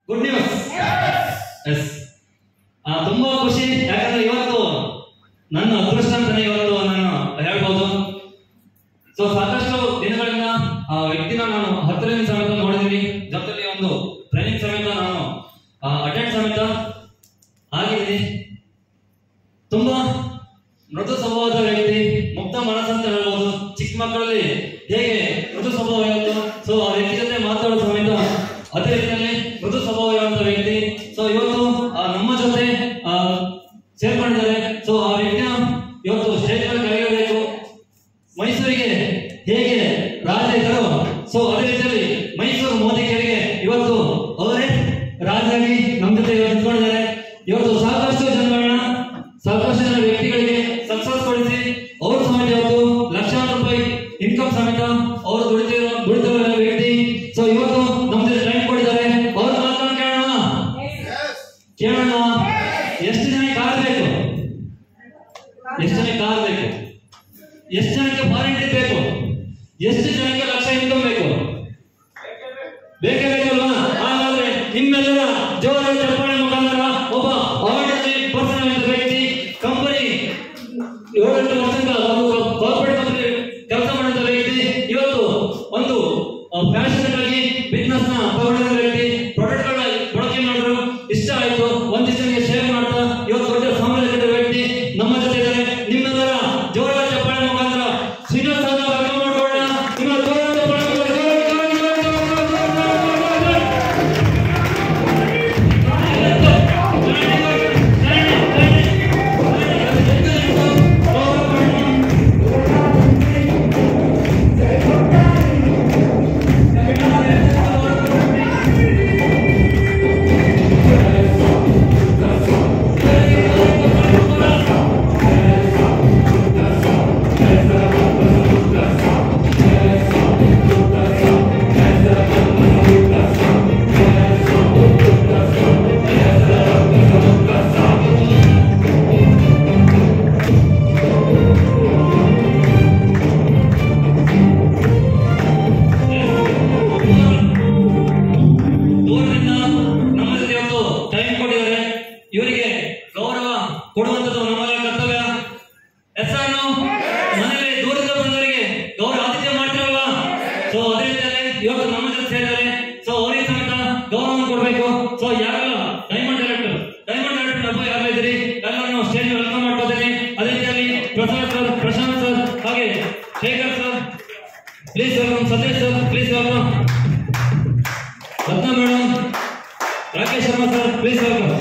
Good news. S, ತುಂಬಾ ಖುಷಿ. ಯಾಕಂದ್ರೆ ಇವತ್ತು ನನ್ನ ಅದೃಷ್ಟ ಅಂತಾನೆ ಇವತ್ತು ನಾನು ಹೇಳ್ಬೋದು. ಸೊ ಸಾಕಷ್ಟು ದಿನಗಳಿಂದ ಆ ವ್ಯಕ್ತಿನ ನಾನು ಹತ್ತಿರದಿಂದ ಸಮೇತ ನೋಡಿದ್ದೀನಿ, ಜೊತೆಲಿ ಒಂದು ಟ್ರೈನಿಂಗ್ ಸಮೇತ ನಾನು ಅಟೆಂಡ್ ಸಮೇತ ಆಗಿದ್ದೀನಿ. ತುಂಬಾ ಮೃದು ಸ್ವಭಾವದ ವ್ಯಕ್ತಿ, ಮುಕ್ತ ಮನಸ್ಸಂತ ಹೇಳ್ಬೋದು. ಚಿಕ್ಕ ಮಕ್ಕಳಲ್ಲಿ ಹೇಗೆ ಮೃದು ಸ್ವಭಾವ ಇರುತ್ತೋ, ಸೊ ಆ ವ್ಯಕ್ತಿ ಜೊತೆ ಮಾತಾಡೋ ಸಮೇತ ಅದೇ ರೀತಿಯಲ್ಲಿ ಮೃದು ಸ್ವಭಾವ ಇರುವಂತ ವ್ಯಕ್ತಿ. ಸೊ ಇವತ್ತು ನಮ್ಮ ಜೊತೆ ಸೇರ್ಕೊಂಡಿದ್ದಾರೆ. ಸೊ ಆ ವ್ಯಕ್ತಿನ ಇವತ್ತು ಸ್ಟೇಜ್ ಮೇಲೆ ಕರೆಯಬೇಕು. ಮೈಸೂರಿಗೆ ಹೇಗೆ ರಾಜ ಇದ್ದರು, ಸೊ ಅದೇ ರೀತಿಯಲ್ಲಿ ಮೈಸೂರು ಮೋದಿಗೆ ಇವತ್ತು ಅವರೇ ರಾಜಾಗಿ ನಮ್ಮ ಜೊತೆ ನಿಂತ್ಕೊಂಡಿದ್ದಾರೆ. ಇವತ್ತು ಸಾಕಷ್ಟು ಜನ ವ್ಯಕ್ತಿಗಳಿಗೆ ಸಕ್ಸಸ್ ಕೊಡಿಸಿ ಅವರು ಸಮೇತ ಇವತ್ತು ಲಕ್ಷಾಂತರ ರೂಪಾಯಿ ಇನ್ಕಮ್ ಸಮೇತ ಅವರು ದುಡಿತಿರುವ ವ್ಯಕ್ತಿ. ಸೊ ಇವತ್ತು ನಮ್ಮ ಜೊತೆ ಟೈಮ್ ಕೊಟ್ಟಿದ್ದಾರೆ. ಅವ್ರ ಮಾತನ್ನು ಕೇಳೋಣ. ಎಷ್ಟು ಜನಕ್ಕೆ ಆಗಬೇಕು, ಎಷ್ಟು ಜನಕ್ಕೆ ಆಗಬೇಕು, ಎಷ್ಟು ಜನಕ್ಕೆ ವಾರಂಟಿ ಬೇಕು, ಎಷ್ಟು ಜನಕ್ಕೆ ಲಕ್ಷ ಇನ್ಕಮ್ ಬೇಕು, ಬೇಕೇ ಬೇಕಲ್ವಾ? ಹಾಗಾದ್ರೆ ನಿಮ್ಮೆಲ್ಲರ ಜೋರಾದ ಚಪ್ಪಾಳೆ ಮುಖಾಂತರ ಒಬ್ಬ ಆರ್ಡಿನರಿ ಪರ್ಸನ್ ಅಂತ ವ್ಯಕ್ತಿ, ಕಂಪನಿ 7-8 ವರ್ಷದಿಂದ ಒಂದು ಕಾರ್ಪೊರೇಟ್ ಕಂಪನಿ ಕೆಲಸ ಮಾಡಿದ ವ್ಯಕ್ತಿ, ಇವತ್ತು ಒಂದು ಫ್ಯಾಷನ್ ಆಗಿ ಬಿಸ್ನೆಸ್ ನ ತಗೊಂಡಿದ್ದ ವ್ಯಕ್ತಿ, ಪ್ರಾಡಕ್ಟ್ ಗಳ ಬಳಕೆ ಮಾಡಿದ್ರು, ಇಷ್ಟ ಆಯ್ತು, ಒಂದಿಷ್ಟು ಜನಕ್ಕೆ ಶೇರ್ ಮಾಡ್ತಾ ಇವತ್ತು ದೊಡ್ಡ ಸಾಮ್ರಾಜ್ಯ ಕಟ್ಟಿದ ವ್ಯಕ್ತಿ ನಮ್ಮ ಜೊತೆ ಇದ್ದಾರೆ. ನಿಮ್ಮೆಲ್ಲರ ಜೋರಾದ ಚಪ್ಪಾಳೆ ಮುಖಾಂತರ ಶ್ರೀನಿವಾಸ್ ಸರ್ ವೆಲ್ಕಮ್ ಮಾಡ್ಕೊಳ್ಳೋಣ. ನಿಮ್ಮ ಜೋರಾದ ಚಪ್ಪಾಳೆ ಇವರಿಗೆ ಗೌರವ ಕೊಡುವಂಥದ್ದು ನಮ್ಮೆಲ್ಲರ ಕರ್ತವ್ಯ. ಹೆಸರನ್ನು ಮನೆಯಲ್ಲಿ ದೂರದಿಂದ ಬಂದವರಿಗೆ ಗೌರವ ಆತಿಥ್ಯ ಮಾಡ್ತಿರಲ್ವಾ? ಸೊ ಅದೇ ರೀತಿಯಲ್ಲಿ ಇವತ್ತು ನಮ್ಮ ಜೊತೆ ಸೇರಿದ್ದಾರೆ. ಸೊ ಅವರಿಗೆ ಸಮೇತ ಗೌರವ ಕೊಡಬೇಕು. ಸೊ ಯಾರೆಲ್ಲ ಡೈಮಂಡ್ ಡೈರೆಕ್ಟರ್ ಅಪ್ಪ ಯಾರು ಇದ್ದೀರಿ, ಎಲ್ಲರನ್ನು ಸ್ಟೇಜ್ ವೆಲ್ಕಮ್ ಮಾಡ್ಕೋತೀನಿ. ಅದೇ ರೀತಿಯಲ್ಲಿ ಪ್ರಸಾದ್ ಸರ್, ಪ್ರಶಾಂತ್ ಸರ್, ಹಾಗೆ Shekhar sir please welcome, Satish sir please welcome, Ratna madam, Rakesh Sharma sir please welcome.